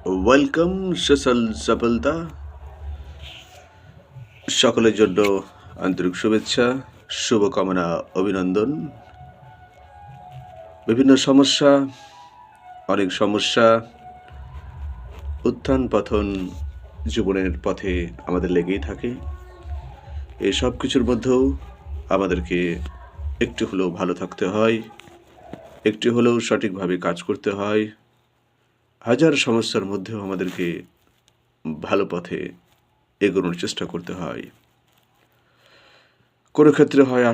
Welcome social সফলতা সকলের জন্য আন্তরিক শুভেচ্ছা, শুভকামনা, অভিনন্দন। বিভিন্ন সমস্যা, অনেক সমস্যা, উত্থান পতন জীবনের পথে আমাদের লেগেই থাকে। এই সব কিছুর মধ্যেও আমাদেরকে একটু হলেও ভালো থাকতে হয়, একটু হলেও সঠিকভাবে কাজ করতে হয়। হাজার সমস্যার মধ্যেও আমাদেরকে ভালো পথে এগোনোর চেষ্টা করতে হয়। কোনো ক্ষেত্রে হয়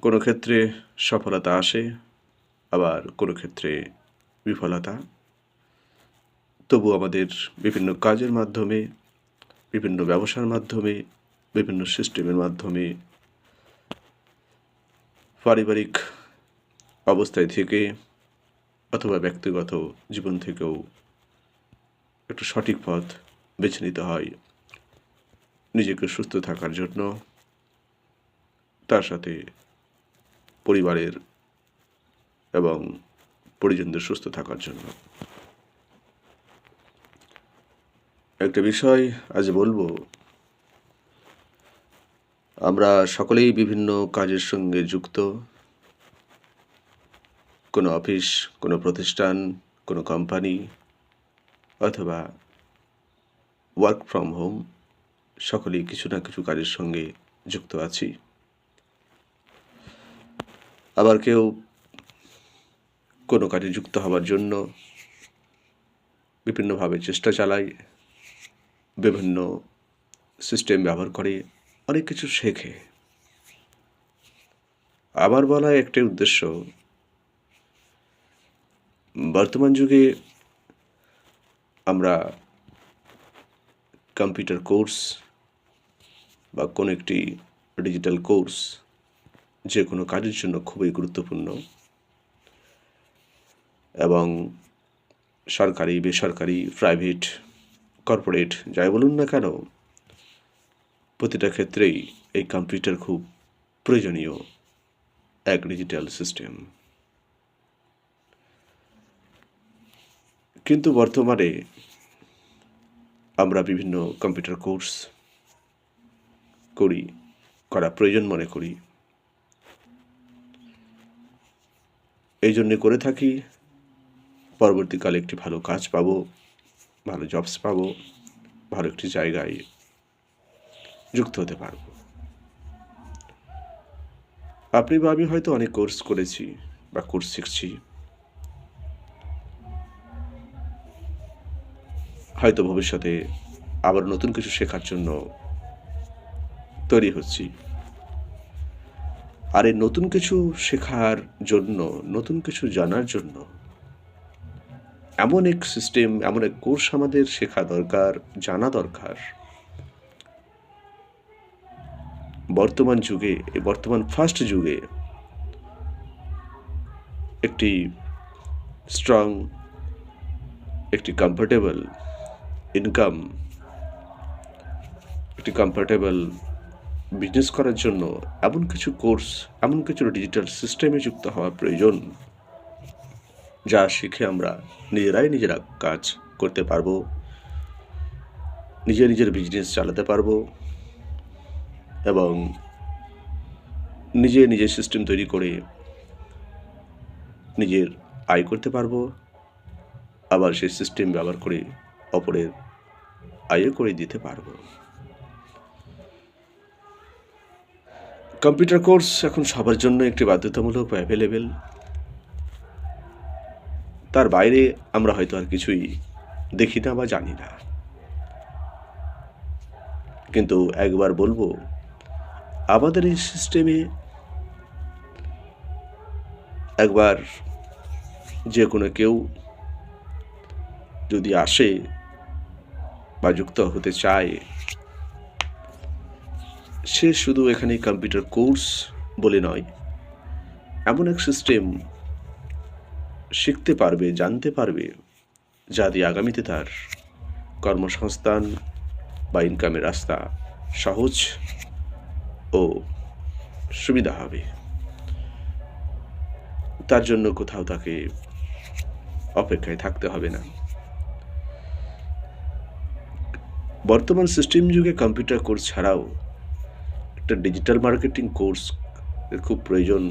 কোনো ক্ষেত্রে সফলতা আসে, আবার কোনো ক্ষেত্রে বিফলতা। তবু আমাদের বিভিন্ন কাজের মাধ্যমে, বিভিন্ন ব্যবসার মাধ্যমে, বিভিন্ন সিস্টেমের মাধ্যমে, পারিবারিক অবস্থায় থেকে অথবা ব্যক্তিগত জীবন থেকেও একটু সঠিক পথ বেছে নিতে হয় নিজেকে সুস্থ থাকার জন্য, তার সাথে পরিবারের এবং পরিজনদের সুস্থ থাকার জন্য। একটা বিষয় আজ বলবো, আমরা সকলেই বিভিন্ন কাজের সঙ্গে যুক্ত। কোনো অফিস, কোনো প্রতিষ্ঠান, কোনো কোম্পানি অথবা ওয়ার্ক ফ্রম হোম, সকলেই কিছু না কিছু কাজের সঙ্গে যুক্ত আছি। আবার কেউ কোনো কাজে যুক্ত হওয়ার জন্য বিভিন্নভাবে চেষ্টা চালায়, বিভিন্ন সিস্টেম ব্যবহার করে, অনেক কিছু শেখে। আমার বলা একটাই উদ্দেশ্য, বর্তমান যুগে আমরা কম্পিউটার কোর্স বা কোনো একটি ডিজিটাল কোর্স যে কোনো কাজের জন্য খুবই গুরুত্বপূর্ণ, এবং সরকারি, বেসরকারি, প্রাইভেট, কর্পোরেট যাই বলুন না কেন, প্রতিটা ক্ষেত্রেই এই কম্পিউটার খুব প্রয়োজনীয় এক ডিজিটাল সিস্টেম। কিন্তু বর্তমানে আমরা বিভিন্ন কম্পিউটার কোর্স করা প্রয়োজন মনে করি। এই জন্যে করে থাকি, পরবর্তীকালে একটি ভালো কাজ পাবো, ভালো জবস পাবো, ভালো একটি জায়গায় যুক্ত হতে পারবো। আপনি বা আমি হয়তো অনেক কোর্স করেছি বা কোর্স শিখছি, হয়তো ভবিষ্যতে আবার নতুন কিছু শেখার জন্য তৈরি হচ্ছি। আর এই নতুন কিছু শেখার জন্য, নতুন কিছু জানার জন্য এমন এক সিস্টেম, এমন এক কোর্স আমাদের শেখা দরকার, জানা দরকার। বর্তমান যুগে, বর্তমান ফাস্ট যুগে একটি স্ট্রং, একটি কমফোর্টেবল ইনকাম, একটি কমফোর্টেবল বিজনেস করার জন্য এমন কিছু কোর্স, এমন কিছু ডিজিটাল সিস্টেমে যুক্ত হওয়া প্রয়োজন, যা শিখে আমরা নিজেরা কাজ করতে পারবো, নিজের বিজনেস চালাতে পারবো, এবং নিজের সিস্টেম তৈরি করে নিজের আয় করতে পারবো, আবার সেই সিস্টেম ব্যবহার করে অপরের আয়ও করে দিতে পারবো। কম্পিউটার কোর্স এখন সবার জন্য একটি বাধ্যতামূলক বা অ্যাভেলেবেল। তার বাইরে আমরা হয়তো আর কিছুই দেখি না বা জানি না। কিন্তু একবার বলবো, আমাদের এই সিস্টেমে একবার যে কোনো কেউ যদি আসে বা যুক্ত হতে চায়, সে শুধু এখানে কম্পিউটার কোর্স বলে নয়, এমন এক সিস্টেম শিখতে পারবে, জানতে পারবে, যা দিয়ে আগামীতে তার কর্মসংস্থান বা ইনকামের রাস্তা সহজ ও সুবিধা হবে। তার জন্য কোথাও তাকে অপেক্ষায় থাকতে হবে না। বর্তমান সিস্টেম যুগে কম্পিউটার কোর্স ছাড়াও একটা ডিজিটাল মার্কেটিং কোর্স খুব প্রয়োজন।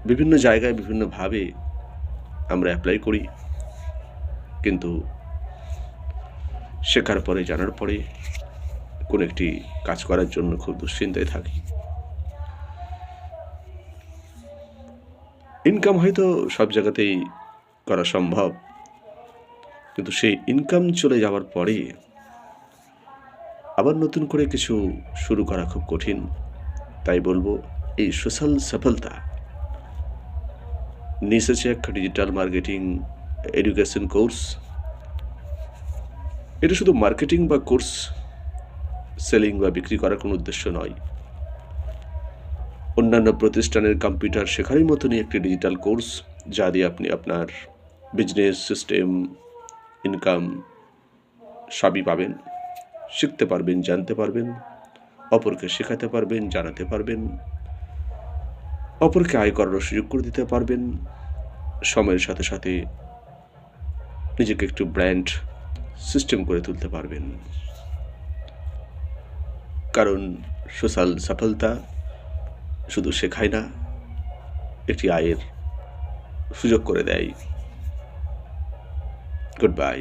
বিভিন্ন জায়গায় বিভিন্নভাবে আমরা অ্যাপ্লাই করি, কিন্তু শেখার পরে, জানার পরে কোনো একটি কাজ করার জন্য খুব দুশ্চিন্তায় থাকি। ইনকাম হয়তো সব জায়গাতেই করা সম্ভব, কিন্তু সেই ইনকাম চলে যাওয়ার পরে আবার নতুন করে কিছু শুরু করা খুব কঠিন। তাই বলবো, এই সোশ্যাল সফলতা নিয়ে এসেছে একটা ডিজিটাল মার্কেটিং এডুকেশন কোর্স। এটা শুধু মার্কেটিং বা কোর্স সেলিং বা বিক্রি করার কোনো উদ্দেশ্য নয়। অন্যান্য প্রতিষ্ঠানের কম্পিউটার শেখারই মতনই একটি ডিজিটাল কোর্স, যা দিয়ে আপনি আপনার বিজনেস সিস্টেম, ইনকাম সবই পাবেন, শিখতে পারবেন, জানতে পারবেন, অপরকে শেখাতে পারবেন, জানাতে পারবেন, অপরকে আয় করার সুযোগ করে দিতে পারবেন। সময়ের সাথে সাথে নিজেকে একটু ব্র্যান্ড সিস্টেম করে তুলতে পারবেন। কারণ সোশ্যাল সফলতা শুধু শেখায় না, একটি আয়ের সুযোগ করে দেয়। Good bye.